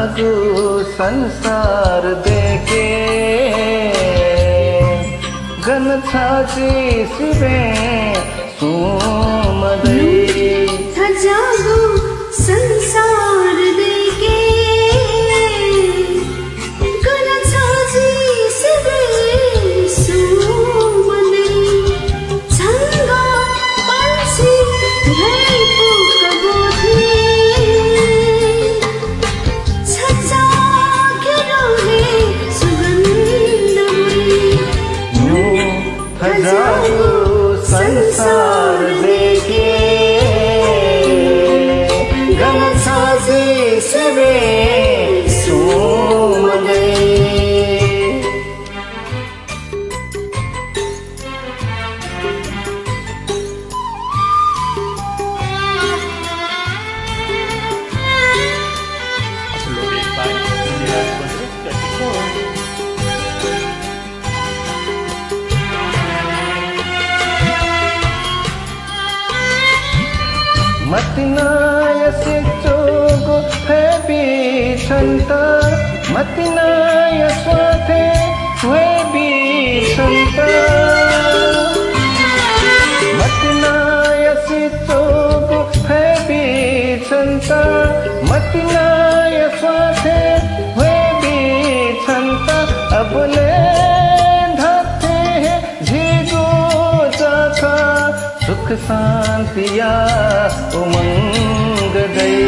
जागू संसार देखे गन छाची सिबे सोमदै जागू संसार देखे गन छाची सिबे सोमदै छंगा पंछी भैपो कबोथी छचा के रोहे सुगंध जागू संसार देखे गन छाची सिबे सोमदै मतिनाय सिचोगो है बिछन्ता मतिनाय स्वाथे वे बिछन्ता मतिनाय सिचोगो है बिछन्ता मतिनाय स्वाथे वे बिछन्ता अबले धाथे है झिगो जाथा सुख शांतिया उमंग गई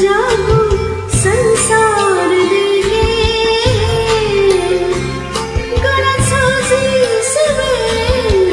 जागू संसार देखे गन छाची सिबे सोमदै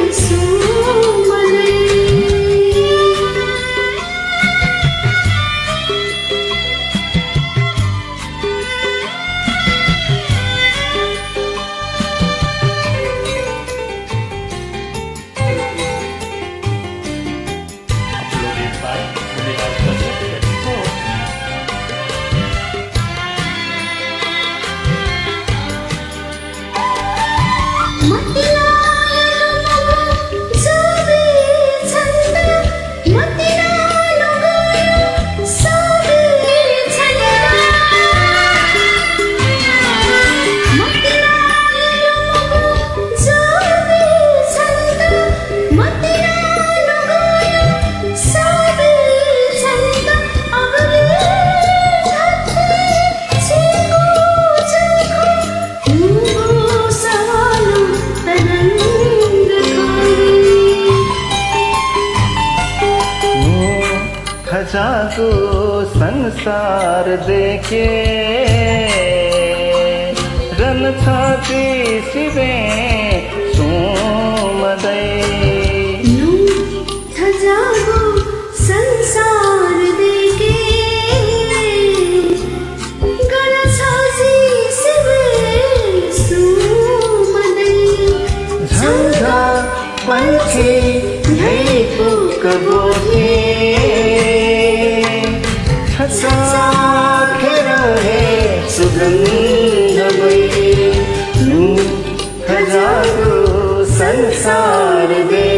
जागू संसार देखे गन छाची सिबे सोमदै जागू संसार देखे गन छाची सिबे सोमदै झंझा पंछी भैपो कबोथी खेर है सुगंध गई जागू संसार दे